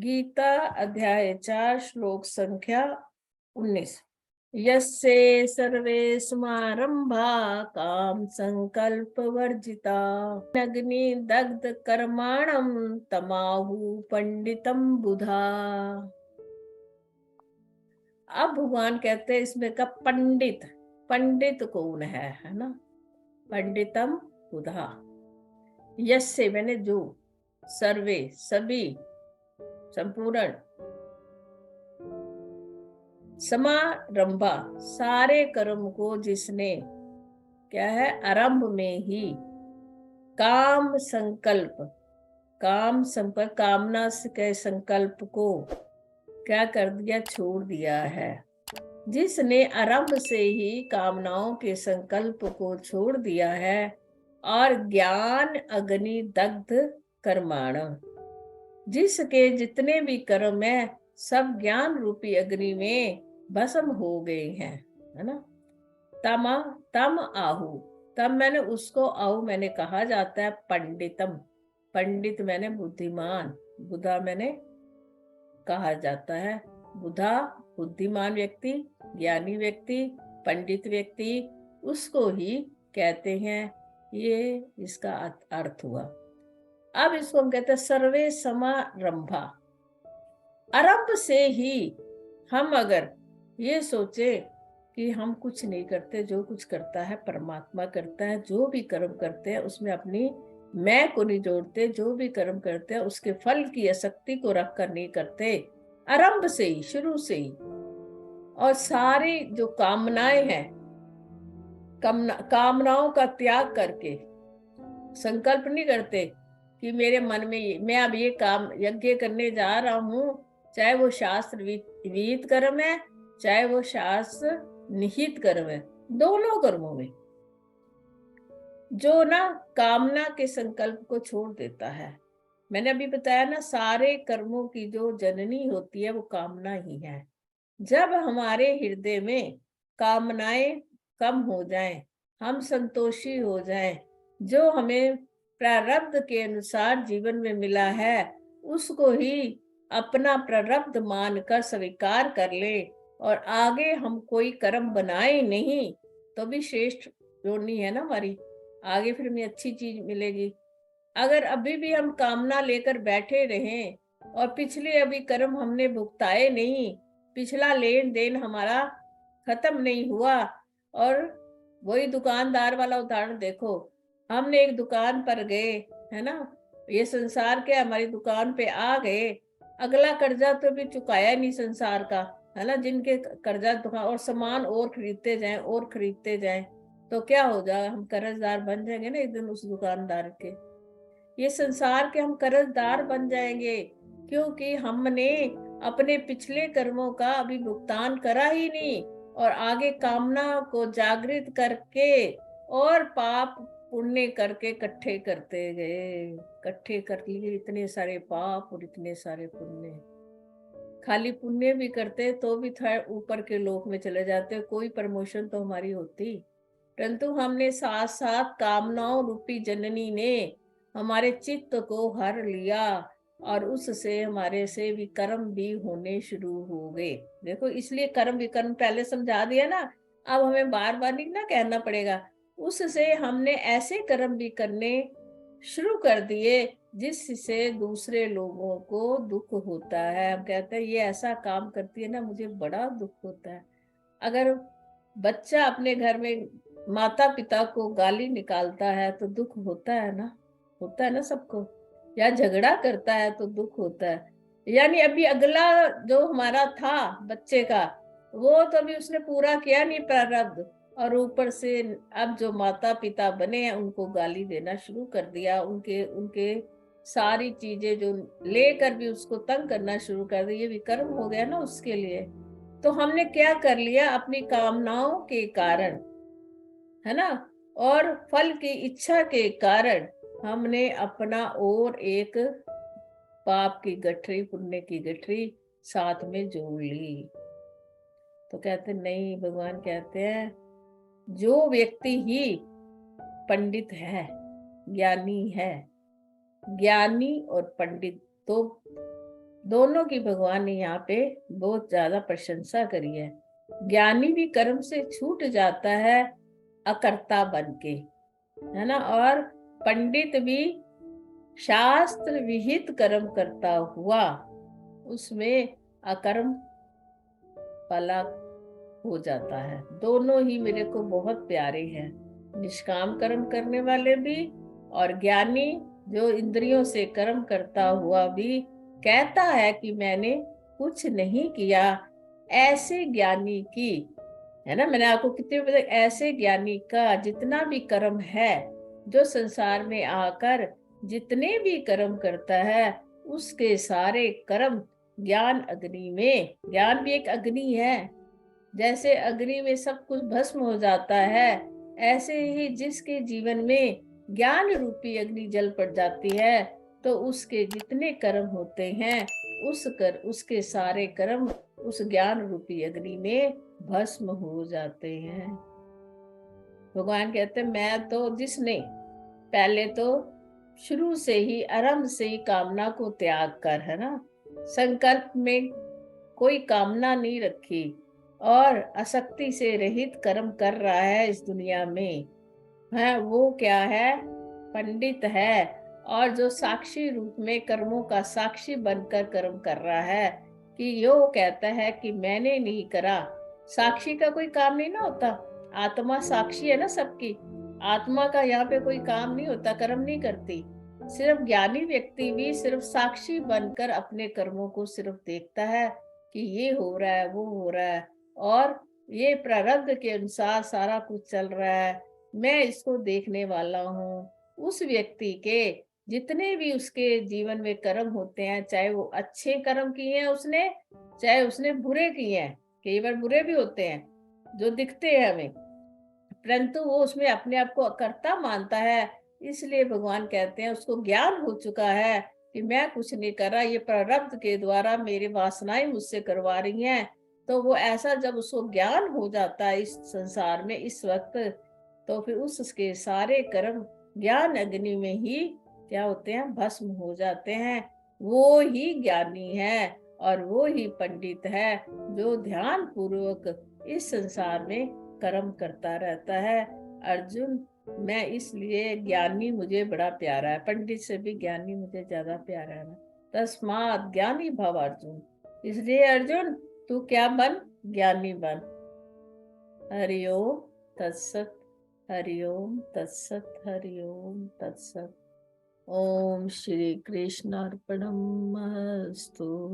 गीता अध्याय 4 श्लोक संख्या 19। यस्ये सर्वे समारंभा काम संकल्प वर्जिता अग्नि दग्ध कर्माणम तमाहु पंडितम बुधा। अब भगवान कहते हैं इसमें का पंडित पंडित कौन है ना। पंडितम बुधा। यस्य मैंने जो, सर्वे सभी, संपूर्ण, समारंभा सारे कर्म को जिसने क्या है आरंभ में ही काम संकल्प, काम संकल्प कामना के संकल्प को क्या कर दिया, छोड़ दिया है। जिसने आरंभ से ही कामनाओं के संकल्प को छोड़ दिया है और ज्ञान अग्नि दग्ध कर्माण, जिसके जितने भी कर्म है सब ज्ञान रूपी अग्नि में भस्म हो गए हैं, है ना। तम आहु, तब मैंने उसको आहु मैंने कहा जाता है पंडितम। पंडित मैंने बुद्धिमान, बुधा मैंने कहा जाता है। बुधा बुद्धिमान व्यक्ति, ज्ञानी व्यक्ति, पंडित व्यक्ति, उसको ही कहते हैं। ये इसका अर्थ हुआ। अब इसको हम कहते हैं सर्वे समारंभा। आरंभ से ही हम अगर ये सोचे कि हम कुछ नहीं करते, जो कुछ करता है परमात्मा करता है, जो भी कर्म करते हैं उसमें अपनी मैं को नहीं जोड़ते, जो भी कर्म करते हैं उसके फल की आसक्ति को रख कर नहीं करते, आरंभ से ही, शुरू से ही। और सारी जो कामनाएं हैं, कामनाओं का त्याग करके संकल्प नहीं करते कि मेरे मन में मैं अब ये काम यज्ञ करने जा रहा हूं, चाहे वो शास्त्र विहित कर्म है, चाहे वो शास्त्र निहित कर्म है, दोनों कर्मों में जो ना कामना के संकल्प को छोड़ देता है। मैंने अभी बताया ना, सारे कर्मों की जो जननी होती है वो कामना ही है। जब हमारे हृदय में कामनाएं कम हो जाएं, हम संतोषी हो जाएं, जो हमें प्रारब्ध के अनुसार जीवन में मिला है उसको ही अपना प्रारब्ध मानकर स्वीकार कर ले और आगे हम कोई कर्म बनाए नहीं तो भी श्रेष्ठ योनि है ना हमारी, आगे फिर हमें अच्छी चीज मिलेगी। अगर अभी भी हम कामना लेकर बैठे रहें और पिछले अभी कर्म हमने भुगताए नहीं, पिछला लेन देन हमारा खत्म नहीं हुआ, और वही दुकानदार वाला उदाहरण देखो, हमने एक दुकान पर गए, है ना, ये संसार के हमारी दुकान पे आ गए, अगला कर्जा तो भी चुकाया नहीं संसार का, है ना, जिनके कर्जा दुकान और सामान और खरीदते जाएं और खरीदते जाएं तो क्या हो जाएगा, हम कर्जदार बन जाएंगे ना एक दिन उस दुकानदार के। ये संसार के हम कर्जदार बन जाएंगे क्योंकि हमने अपने पिछले कर्मों का अभी भुगतान करा ही नहीं और आगे कामना को जागृत करके और पाप पुण्य करके इकट्ठे करते गए, इकट्ठे कर लिए इतने सारे पाप और इतने सारे पुण्य। खाली पुण्य भी करते तो भी था ऊपर के लोक में चले जाते, कोई प्रमोशन तो हमारी होती, परंतु हमने साथ साथ कामनाओं रूपी जननी ने हमारे चित्त को हर लिया और उससे हमारे से विकर्म भी होने शुरू हो गए। देखो, इसलिए कर्म विकर्म पहले समझा दिया ना, अब हमें बार बार नहीं ना कहना पड़ेगा। उससे हमने ऐसे कर्म भी करने शुरू कर दिए जिससे दूसरे लोगों को दुख होता है। हम कहते हैं ये ऐसा काम करती है ना, मुझे बड़ा दुख होता है। अगर बच्चा अपने घर में माता पिता को गाली निकालता है तो दुख होता है ना, होता है ना सबको, या झगड़ा करता है तो दुख होता है। यानी अभी अगला जो हमारा था बच्चे का, वो तो अभी उसने पूरा किया नहीं प्रारब्ध, और ऊपर से अब जो माता पिता बने हैं उनको गाली देना शुरू कर दिया, उनके उनके सारी चीजें जो लेकर भी उसको तंग करना शुरू कर दिया। ये विकर्म हो गया ना उसके लिए। तो हमने क्या कर लिया, अपनी कामनाओं के कारण, है ना, और फल की इच्छा के कारण हमने अपना और एक पाप की गठरी पुण्य की गठरी साथ में जोड़ ली। तो कहते नहीं, भगवान कहते हैं जो व्यक्ति ही पंडित है, ज्ञानी है, ज्ञानी और पंडित तो दोनों की भगवान ने यहाँ पे बहुत ज्यादा प्रशंसा करी है। ज्ञानी भी कर्म से छूट जाता है अकर्ता बन के, है ना, और पंडित भी शास्त्र विहित कर्म करता हुआ उसमें अकर्म वाला हो जाता है। दोनों ही मेरे को बहुत प्यारे हैं, निष्काम कर्म करने वाले भी और ज्ञानी जो इंद्रियों से कर्म करता हुआ भी कहता है कि मैंने कुछ नहीं किया। ऐसे ज्ञानी की, है ना, मैंने आपको कितने बजे, ऐसे ज्ञानी का जितना भी कर्म है, जो संसार में आकर जितने भी कर्म करता है, उसके सारे कर्म ज्ञान अग्नि में, ज्ञान भी एक अग्नि है, जैसे अग्नि में सब कुछ भस्म हो जाता है, ऐसे ही जिसके जीवन में ज्ञान रूपी अग्नि जल पड़ जाती है, तो उसके जितने कर्म होते हैं उसके सारे कर्म उस ज्ञान रूपी अग्नि में भस्म हो जाते हैं। भगवान कहते हैं मैं तो, जिसने पहले तो शुरू से ही, आरंभ से ही कामना को त्याग कर, है ना, संकल्प में कोई कामना नहीं रखी और आसक्ति से रहित कर्म कर रहा है इस दुनिया में, है वो क्या है, पंडित है। और जो साक्षी रूप में कर्मों का साक्षी बनकर कर्म कर रहा है, कि यो कहता है कि मैंने नहीं करा। साक्षी का कोई काम नहीं ना होता, आत्मा साक्षी है ना सबकी, आत्मा का यहाँ पे कोई काम नहीं होता, कर्म नहीं करती। सिर्फ ज्ञानी व्यक्ति भी सिर्फ साक्षी बनकर अपने कर्मों को सिर्फ देखता है कि ये हो रहा है, वो हो रहा है, और ये प्रारब्ध के अनुसार सारा कुछ चल रहा है, मैं इसको देखने वाला हूँ। उस व्यक्ति के जितने भी उसके जीवन में कर्म होते हैं, चाहे वो अच्छे कर्म किए हैं उसने, चाहे उसने बुरे किए हैं, कई बार बुरे भी होते हैं जो दिखते हैं हमें, परंतु वो उसमें अपने आप को अकर्ता मानता है। इसलिए भगवान कहते हैं उसको ज्ञान हो चुका है कि मैं कुछ नहीं कर रहा, ये प्रारब्ध के द्वारा मेरी वासनाएं मुझसे करवा रही हैं। तो वो ऐसा जब उसको ज्ञान हो जाता है इस संसार में इस वक्त, तो फिर उसके सारे कर्म ज्ञान अग्नि में ही क्या होते हैं, भस्म हो जाते हैं। वो ही ज्ञानी है और वो ही पंडित है जो ध्यान पूर्वक इस संसार में कर्म करता रहता है। अर्जुन, मैं इसलिए ज्ञानी मुझे बड़ा प्यारा है, पंडित से भी ज्ञानी मुझे ज्यादा प्यारा है। तस्मात् ज्ञानी भव अर्जुन, इसलिए अर्जुन तू क्या बन, ज्ञानी बन। हरिओम तत्सत, हरिओम तत्सत, हरिओम तत्सत। ओम श्री कृष्णार्पणमस्तु।